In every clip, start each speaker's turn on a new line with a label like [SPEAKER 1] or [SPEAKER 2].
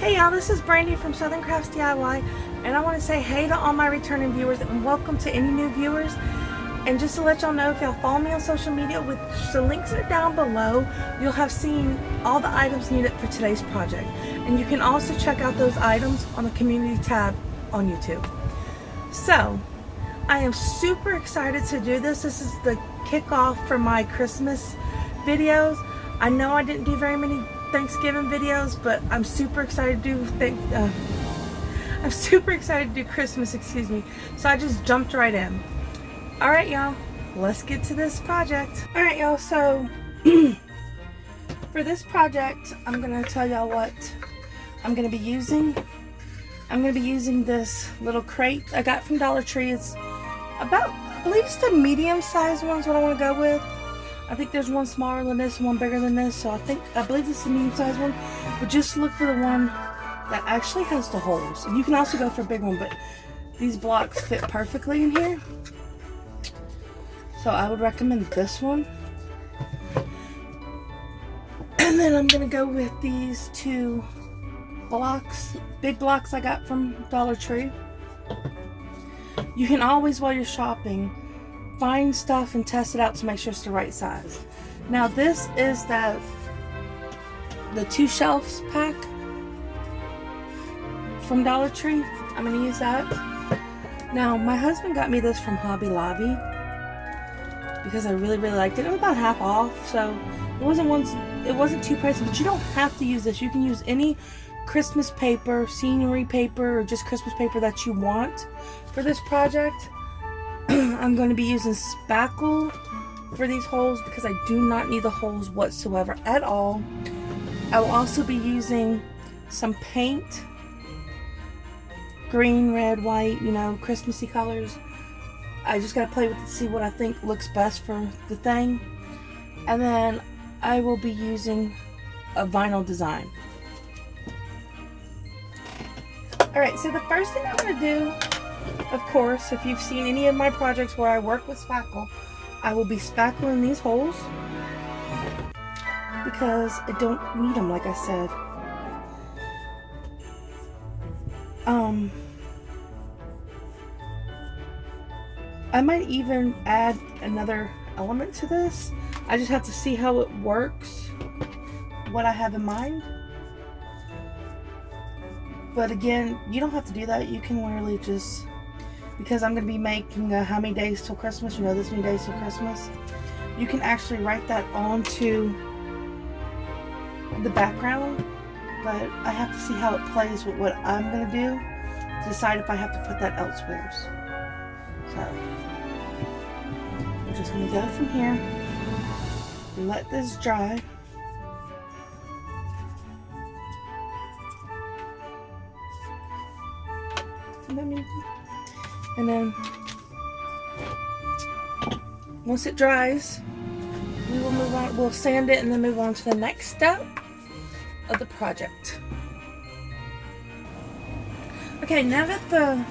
[SPEAKER 1] Hey y'all, this is Brandy from Southern Crafts DIY, and I want to say hey to all my returning viewers and welcome to any new viewers. And just to let y'all know, if y'all follow me on social media, which the links are down below, you'll have seen all the items needed for today's project. And you can also check out those items on the community tab on YouTube. So, I am super excited to do this. This is the kickoff for my Christmas videos. I know I didn't do very many Thanksgiving videos, but I'm super excited to do Christmas, excuse me. So I just jumped right in. Alright y'all, let's get to this project. Alright y'all, so for this project, I'm gonna tell y'all what I'm gonna be using. I'm gonna be using this little crate I got from Dollar Tree. It's about, I believe it's the medium-sized one's what I want to go with. I think there's one smaller than this, one bigger than this, so I believe this is the medium-sized one. But just look for the one that actually has the holes. And you can also go for a big one, but these blocks fit perfectly in here. So I would recommend this one. And then I'm gonna go with these two blocks, big blocks I got from Dollar Tree. You can always, while you're shopping, find stuff and test it out to make sure it's the right size. Now this is the 2 shelves pack from Dollar Tree. I'm going to use that. Now my husband got me this from Hobby Lobby because I really liked it. It was about half off, so it wasn't too pricey, but you don't have to use this. You can use any Christmas paper, scenery paper, or just Christmas paper that you want for this project. I'm going to be using spackle for these holes because I do not need the holes whatsoever at all. I will also be using some paint, green, red, white, you know, Christmassy colors. I just got to play with it to see what I think looks best for the thing. And then I will be using a vinyl design. Alright, so the first thing I'm going to do, of course, if you've seen any of my projects where I work with spackle, I will be spackling these holes because I don't need them, like I said. I might even add another element to this. I just have to see how it works, what I have in mind. But again, you don't have to do that. You can literally just, because I'm going to be making how many days till Christmas, you know, this many days till Christmas, you can actually write that onto the background. But I have to see how it plays with what I'm going to do to decide if I have to put that elsewhere. So, we're just going to go from here, let this dry. And then once it dries, we will move on. We'll sand it and then move on to the next step of the project. Okay, now that the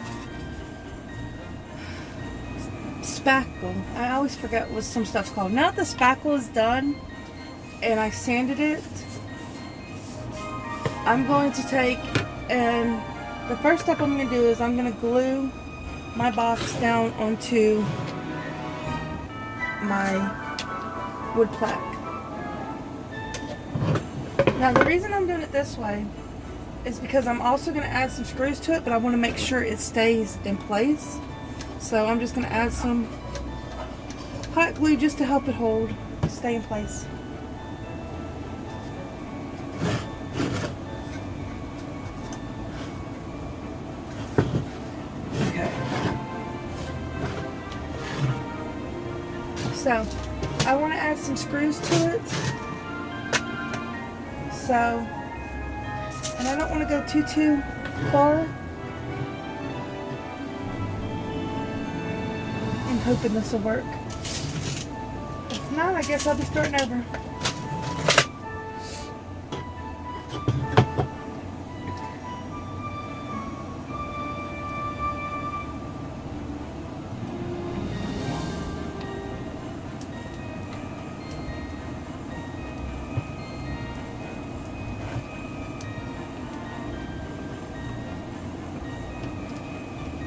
[SPEAKER 1] spackle, I always forget what some stuff's called. Now that the spackle is done and I sanded it, I'm going to take and the first step I'm going to do is I'm going to glue my box down onto my wood plaque. Now the reason I'm doing it this way is because I'm also going to add some screws to it, but I want to make sure it stays in place. So I'm just going to add some hot glue just to help it hold, stay in place. So, I want to add some screws to it. So, and I don't want to go too far. I'm hoping this will work. If not, I guess I'll be starting over.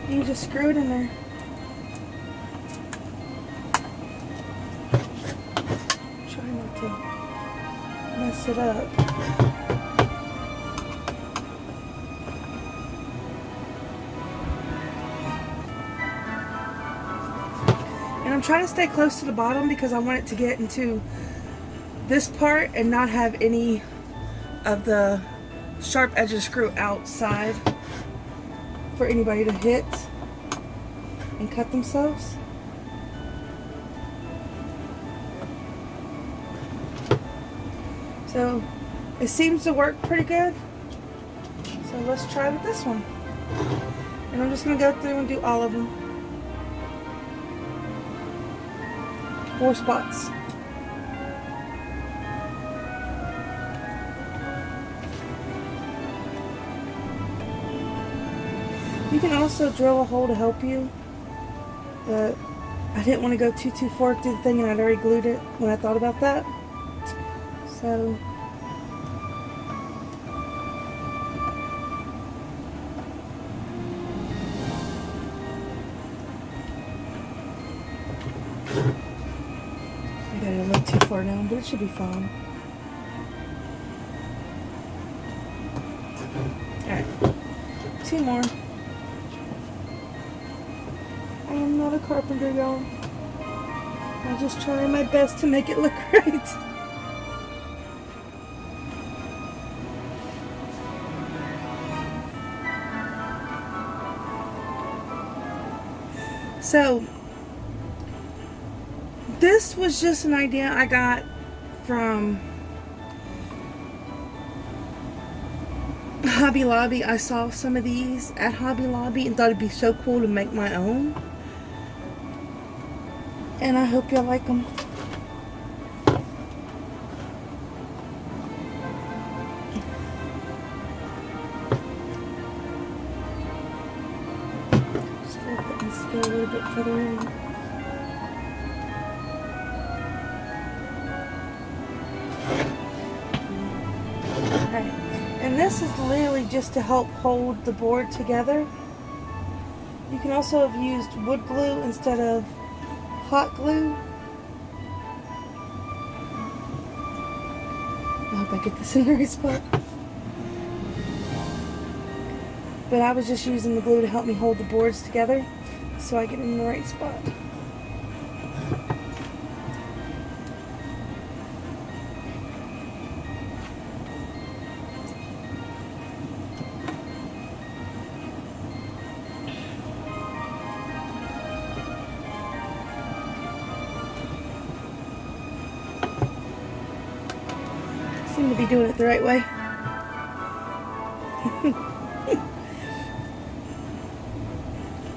[SPEAKER 1] You just screw it in there. Try not to mess it up. And I'm trying to stay close to the bottom because I want it to get into this part and not have any of the sharp edges screw outside for anybody to hit and cut themselves. So it seems to work pretty good. So let's try with this one. And I'm just going to go through and do all of them. 4 spots. You can also drill a hole to help you, but I didn't want to go too far through the thing, and I'd already glued it when I thought about that. So I got it a little too far down, but it should be fine. Alright, 2 more. I am not a carpenter, y'all. I'm just trying my best to make it look right. So, this was just an idea I got from Hobby Lobby. I saw some of these at Hobby Lobby and thought it'd be so cool to make my own. And I hope y'all like them. Just gonna put this go a little bit further in. Alright, and this is literally just to help hold the board together. You can also have used wood glue instead of hot glue. I hope I get this in the right spot. But I was just using the glue to help me hold the boards together so I get in the right spot. Seem to be doing it the right way.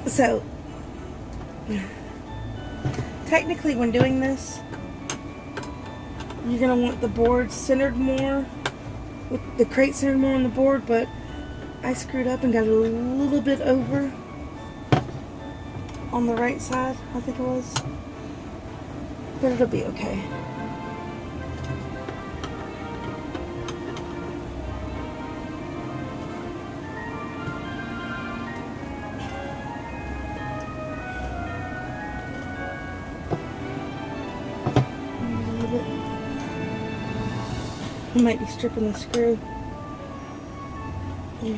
[SPEAKER 1] So, technically when doing this, you're going to want the board centered more, with the crate centered more on the board, but I screwed up and got it a little bit over on the right side, I think it was. But it'll be okay. I might be stripping the screw. Yeah.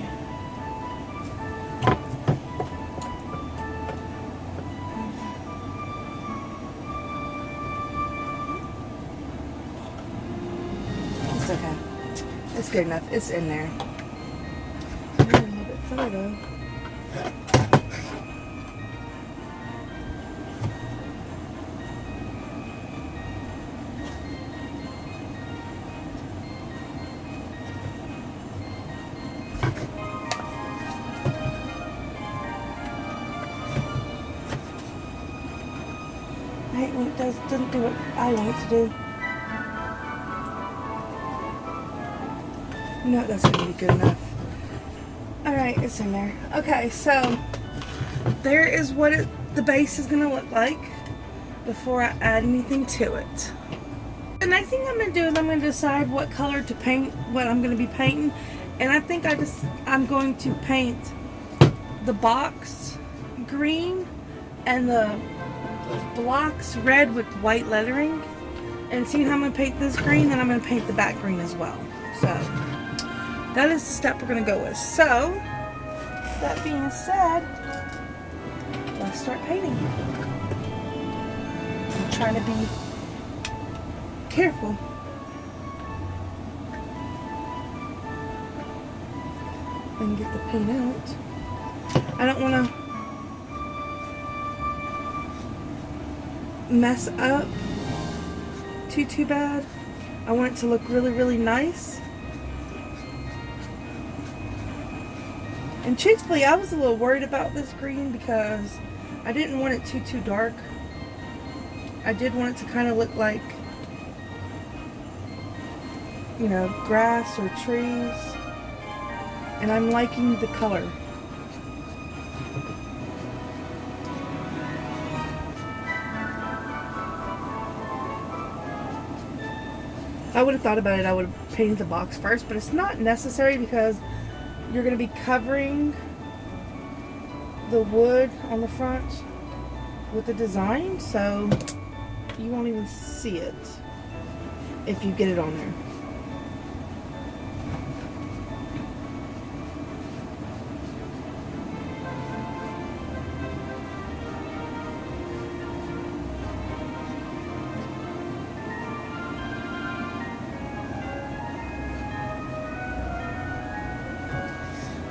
[SPEAKER 1] It's okay. It's good enough. It's in there. A little bit further. I hate when it doesn't do what I want it to do. No, that's going to be good enough. Alright, it's in there. Okay, so there is what the base is going to look like before I add anything to it. The next thing I'm going to do is I'm going to decide what color to paint, what I'm going to be painting. And I think I'm going to paint the box green and the blocks red with white lettering. And seeing how I'm going to paint this green, then I'm going to paint the back green as well. So that is the step we're going to go with. So that being said, let's start painting. I'm trying to be careful. And get the paint out. I don't want to mess up too bad. I want it to look really nice. And truthfully, I was a little worried about this green because I didn't want it too dark. I did want it to kind of look like, you know, grass or trees. And I'm liking the color. I would have thought about it, I would have painted the box first, but it's not necessary because you're going to be covering the wood on the front with the design, so you won't even see it if you get it on there.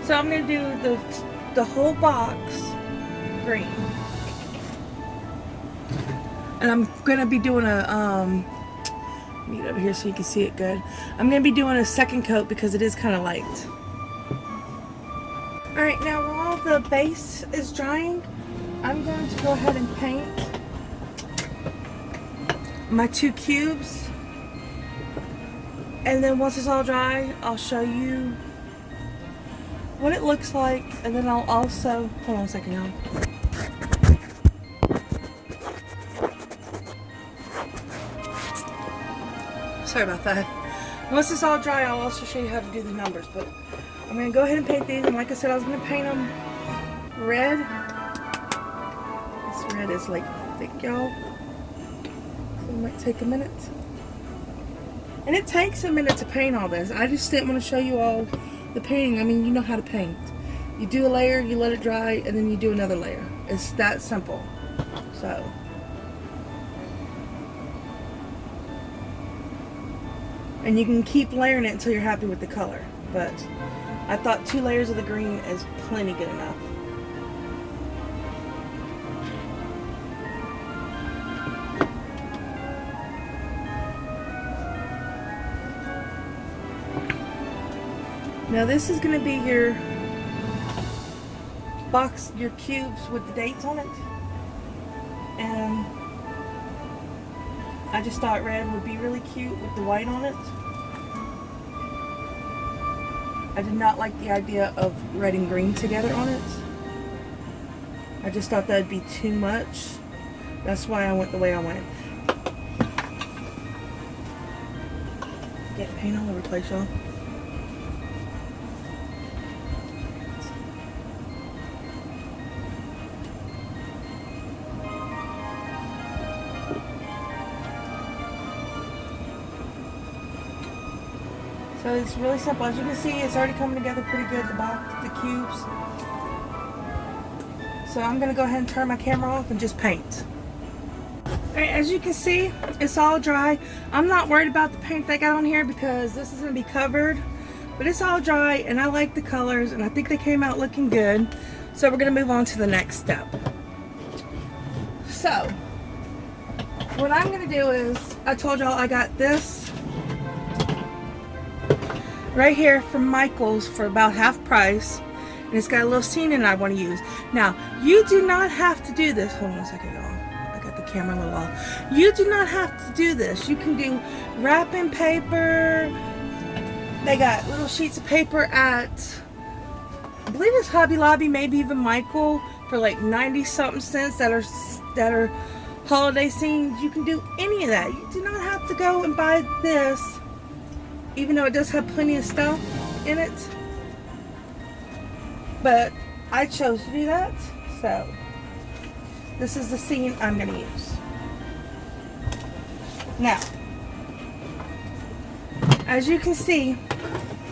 [SPEAKER 1] So I'm going to do the whole box green. And I'm going to be doing a, let me get over here so you can see it good. I'm going to be doing a second coat because it is kind of light. Alright, now while the base is drying, I'm going to go ahead and paint my 2 cubes. And then once it's all dry, I'll show you what it looks like, and then I'll also, hold on a second, y'all. Sorry about that. Once it's all dry, I'll also show you how to do the numbers, but I'm going to go ahead and paint these, and like I said, I was going to paint them red. This red is like thick, y'all, so it might take a minute. And it takes a minute to paint all this. I just didn't want to show you all the painting. I mean, you know how to paint. You do a layer, you let it dry, and then you do another layer. It's that simple. So and you can keep layering it until you're happy with the color, but I thought 2 layers of the green is plenty good enough. Now this is going to be your box, your cubes with the dates on it. And I just thought red would be really cute with the white on it. I did not like the idea of red and green together on it. I just thought that would be too much. That's why I went the way I went. Get paint all over the place, y'all. So it's really simple. As you can see, it's already coming together pretty good, the box, the cubes. So I'm going to go ahead and turn my camera off and just paint. Alright, as you can see, it's all dry. I'm not worried about the paint they got on here because this is going to be covered. But it's all dry and I like the colors and I think they came out looking good. So we're going to move on to the next step. So, what I'm going to do is, I told y'all I got this right here from Michael's for about half price, and it's got a little scene in it I want to use. Now, you do not have to do this. Hold on a second, y'all. I got the camera a little off. You do not have to do this. You can do wrapping paper. They got little sheets of paper at, I believe it's Hobby Lobby, maybe even Michael, for like 90-something cents that are holiday scenes. You can do any of that. You do not have to go and buy this, even though it does have plenty of stuff in it. But I chose to do that, So this is the scene I'm going to use. Now, as you can see,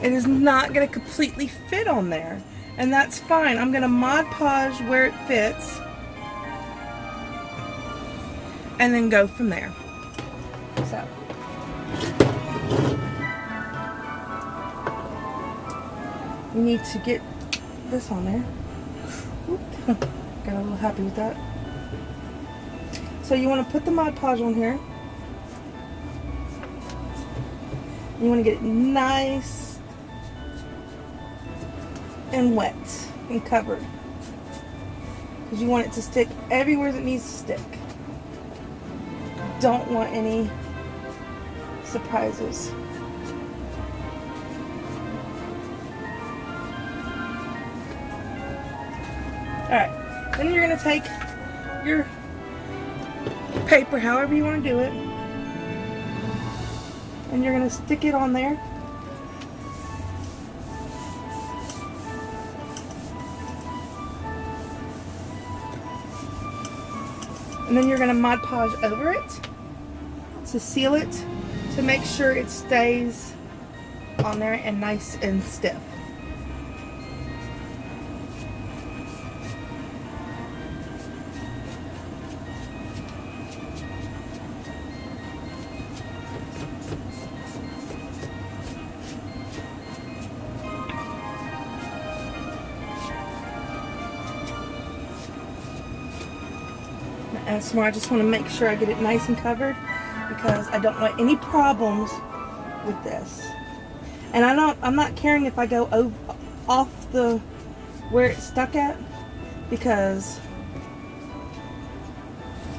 [SPEAKER 1] it is not going to completely fit on there, and that's fine. I'm going to Mod Podge where it fits and then go from there. So we need to get this on there. Got a little happy with that. So you want to put the Mod Podge on here. You want to get it nice and wet and covered, because you want it to stick everywhere that needs to stick. Don't want any surprises. Alright, then you're going to take your paper, however you want to do it, and you're going to stick it on there. And then you're going to Mod Podge over it to seal it, to make sure it stays on there and nice and stiff. And so I just want to make sure I get it nice and covered, because I don't want any problems with this. And I'm not caring if I go off the where it's stuck at, because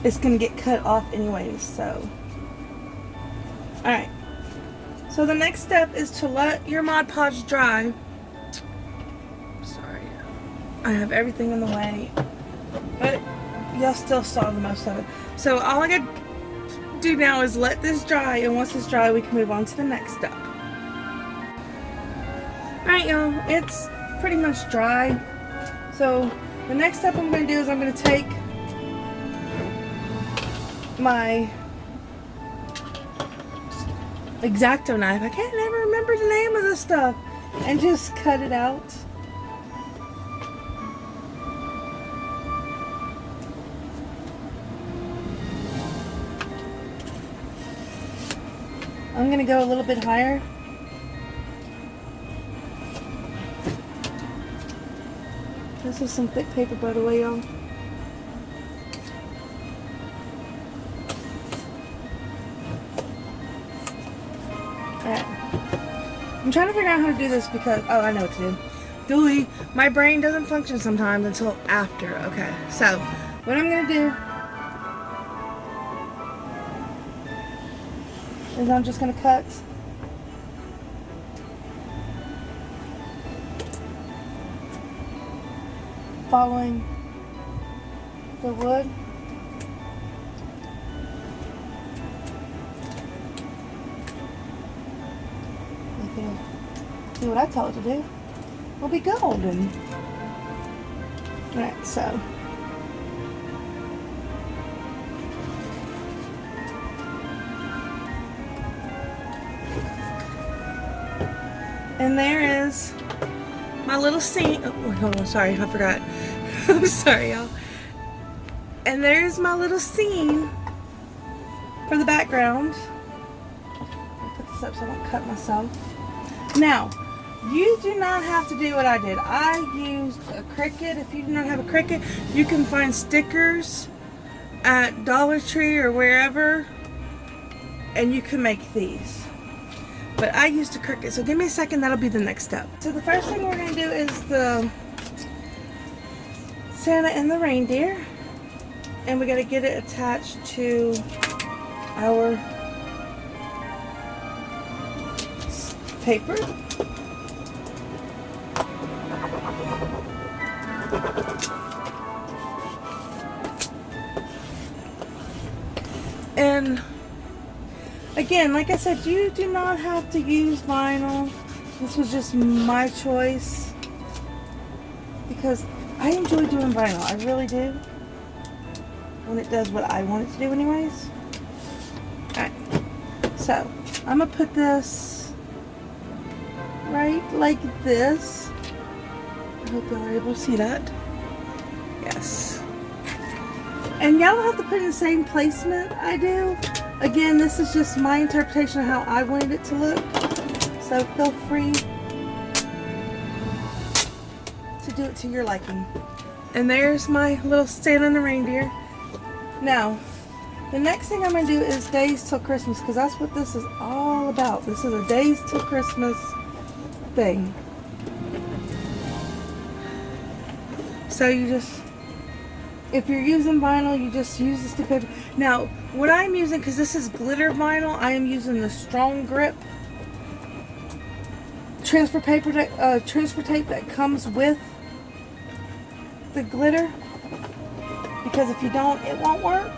[SPEAKER 1] it's going to get cut off anyways. So alright, so the next step is to let your Mod Podge dry. Sorry, I have everything in the way, but y'all still saw the most of it. So all I gotta do now is let this dry, and once it's dry we can move on to the next step. Alright y'all, it's pretty much dry. So the next step I'm going to do is I'm going to take my X-Acto knife, I can't never remember the name of this stuff, and just cut it out. I'm going to go a little bit higher. This is some thick paper, by the way, y'all. Alright. I'm trying to figure out how to do this because... oh, I know what to do. Dooey, my brain doesn't function sometimes until after. Okay, so what I'm going to do is I'm just going to cut following the wood. If you do what I told you to do, we'll be golden. Alright, so and there is my little scene. Oh, hold on, sorry, I forgot. I'm sorry, y'all. And there's my little scene for the background. I'll put this up so I don't cut myself. Now, you do not have to do what I did. I used a Cricut. If you do not have a Cricut, you can find stickers at Dollar Tree or wherever, and you can make these. But I used a Cricut, so give me a second, that'll be the next step. So the first thing we're going to do is the Santa and the reindeer. And we got to get it attached to our paper. And again, like I said, you do not have to use vinyl. This was just my choice because I enjoy doing vinyl. I really do. When it does what I want it to do anyways. Alright. So, I'm going to put this right like this. I hope y'all are able to see that. Yes. And y'all don't have to put it in the same placement I do. Again, this is just my interpretation of how I wanted it to look. So feel free to do it to your liking. And there's my little Santa and the reindeer. Now, the next thing I'm going to do is Days Till Christmas, because that's what this is all about. This is a Days Till Christmas thing. So you just, if you're using vinyl, you just use the stick paper. Now, what I'm using, because this is glitter vinyl, I am using the Strong Grip transfer tape that comes with the glitter. Because if you don't, it won't work.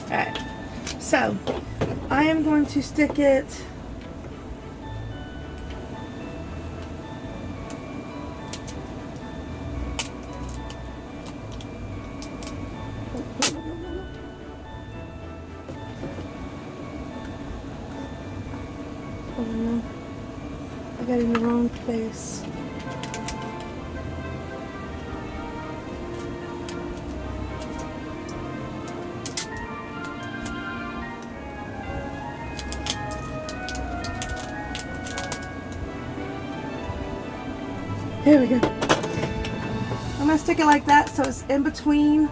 [SPEAKER 1] Alright. So, I am going to stick it oh no, I got it in the wrong place. Here we go. I'm going to stick it like that so it's in between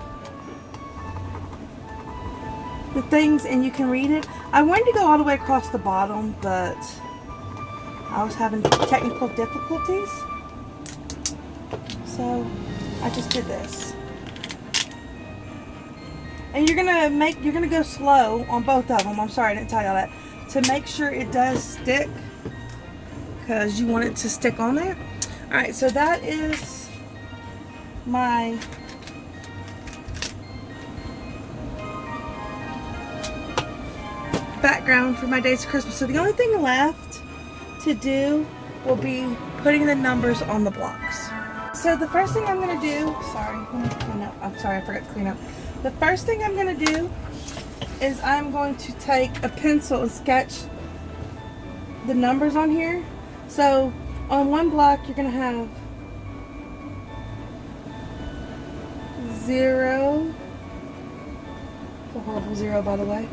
[SPEAKER 1] the things and you can read it. I wanted to go all the way across the bottom, but I was having technical difficulties. So I just did this. And you're gonna go slow on both of them. I'm sorry I didn't tell y'all that. To make sure it does stick, because you want it to stick on there. Alright, so that is my background for my Days of Christmas. So the only thing left to do will be putting the numbers on the blocks. So the first thing I'm going to do, sorry, let me clean up. I'm sorry, I forgot to clean up. The first thing I'm going to do is I'm going to take a pencil and sketch the numbers on here. So on one block, you're going to have 0. It's a horrible 0, by the way.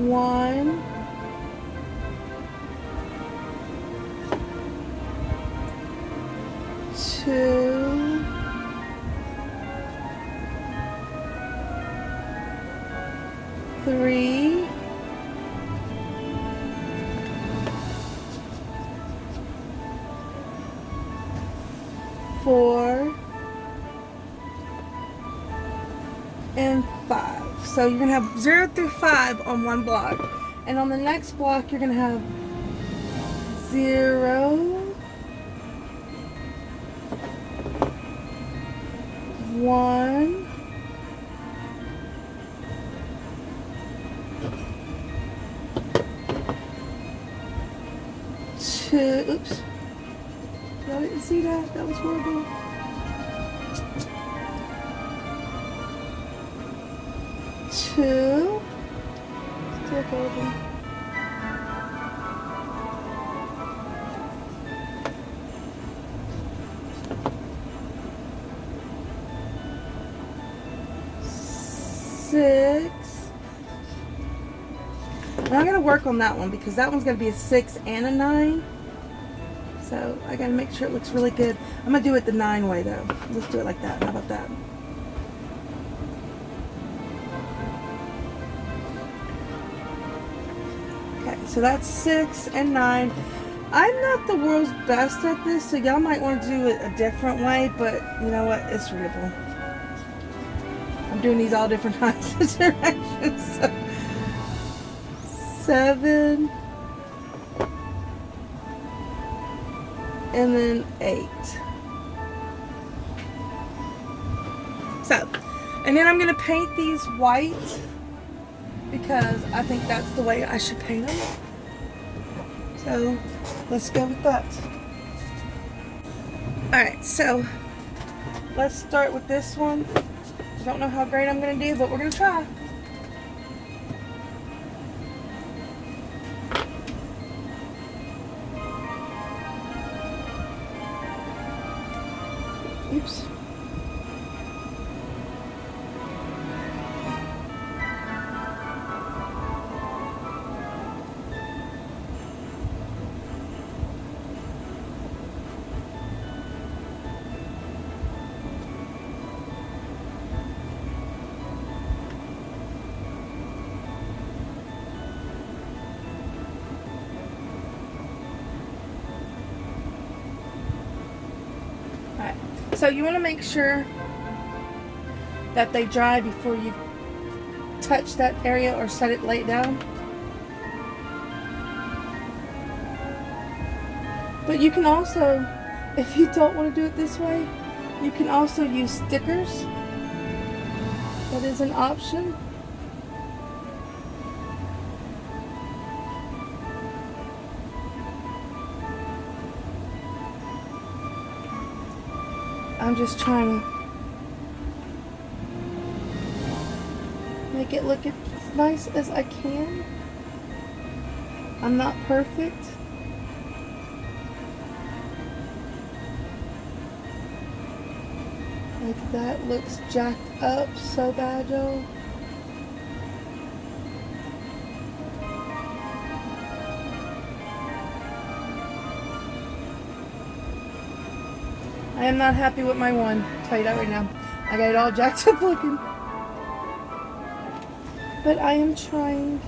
[SPEAKER 1] 1. 2. 3. 4 and 5. So you're going to have 0 through 5 on one block. And on the next block, you're going to have 0, 1, 2, oops. Y'all didn't see that? That was horrible. 2. Still holding. 6. And I'm going to work on that one because that one's going to be a 6 and a 9. So I got to make sure it looks really good. I'm going to do it the 9 way though. Let's do it like that. How about that? Okay, so that's 6 and 9. I'm not the world's best at this, so y'all might want to do it a different way, but you know what? It's readable. I'm doing these all different kinds of directions. So 7 and then 8. So And then I'm going to paint these white because I think that's the way I should paint them. So let's go with that. Alright, so let's start with this one. I don't know how great I'm going to do, but we're going to try. Oops. Alright, so you want to make sure that they dry before you touch that area or set it lay down. But you can also, if you don't want to do it this way, you can also use stickers. That is an option. I'm just trying to make it look as nice as I can. I'm not perfect. Like that looks jacked up so bad, y'all. I am not happy with my one. I'll tell you that right now. I got it all jacked up looking. But I am trying.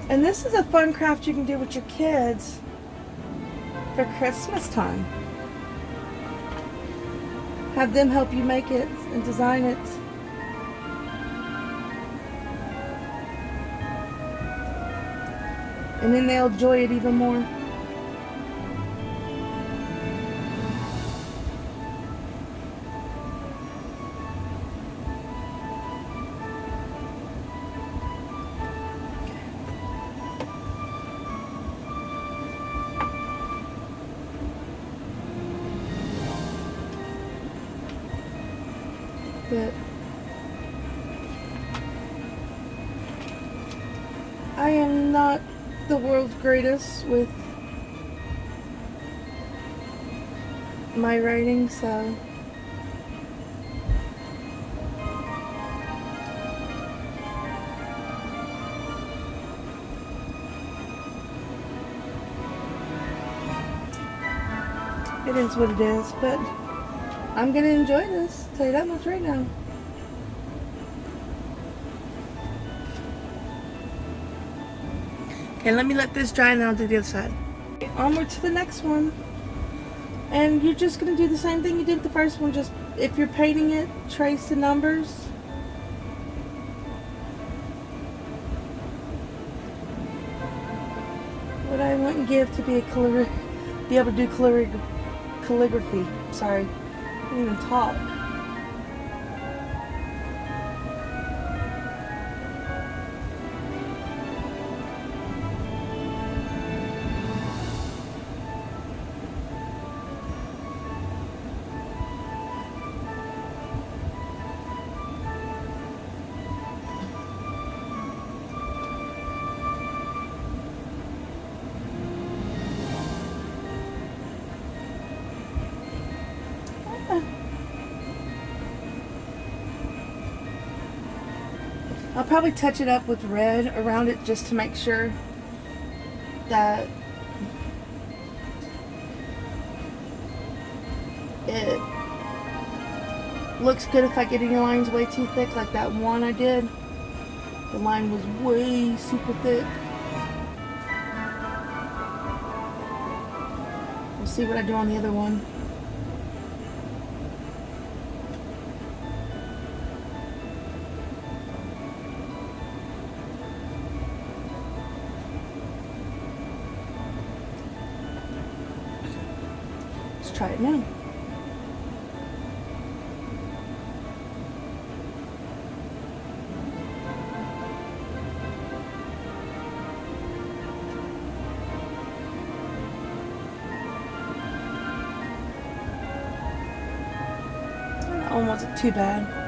[SPEAKER 1] And this is a fun craft you can do with your kids for Christmas time. Have them help you make it and design it. And then they'll enjoy it even more. But I am not the world's greatest with my writing, so it is what it is, but I'm gonna enjoy this, I'll tell you that much right now. Okay, let me let this dry and then I'll do the other side. Onward to the next one. And you're just gonna do the same thing you did with the first one, just if you're painting it, trace the numbers. What I wouldn't give to be be able to do calligraphy. Sorry, I can't even talk. I'll probably touch it up with red around it just to make sure that it looks good if I get any lines way too thick, like that one I did. The line was way super thick. We'll see what I do on the other one. try it now. That one wasn't too bad.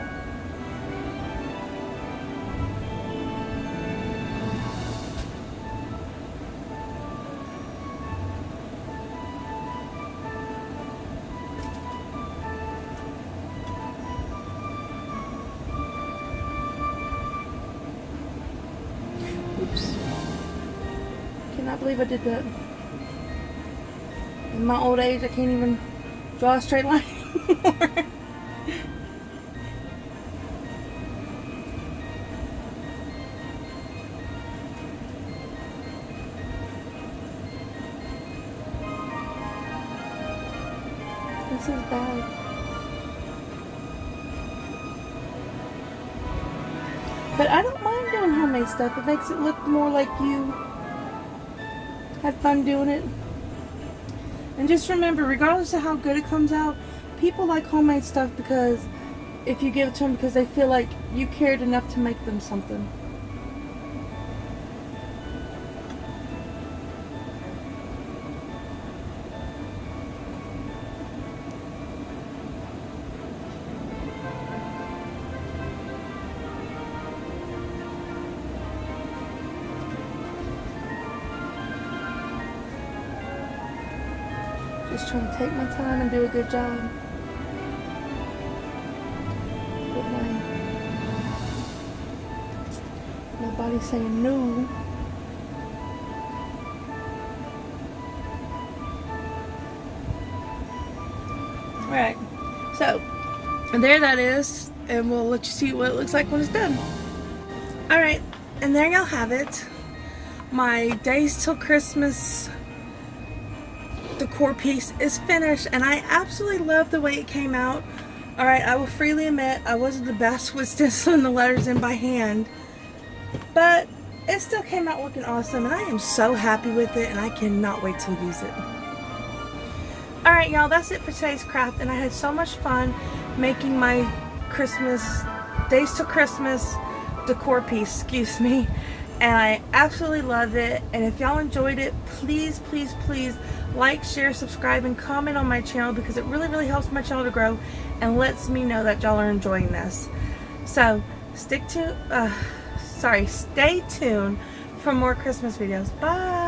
[SPEAKER 1] Oops. Cannot believe I did that. In my old age, I can't even draw a straight line anymore. This is bad. But I don't mind doing homemade stuff. It makes it look more like you had fun doing it. And just remember, regardless of how good it comes out, people like homemade stuff because if you give it to them because they feel like you cared enough to make them something. Just trying to take my time and do a good job. But my body's saying no. Alright, so, and there that is, and we'll let you see what it looks like when it's done. Alright, and there y'all have it. My Days Till Christmas decor piece is finished, and I absolutely love the way it came out. Alright, I will freely admit I wasn't the best with stenciling the letters in by hand, but it still came out looking awesome, and I am so happy with it, and I cannot wait to use it. Alright y'all, that's it for today's craft, and I had so much fun making my Christmas, Days Till Christmas decor piece, excuse me, and I absolutely love it. And if y'all enjoyed it, please, please, please like, share, subscribe, and comment on my channel because it really, really helps my channel to grow and lets me know that y'all are enjoying this. So stay tuned for more Christmas videos. Bye!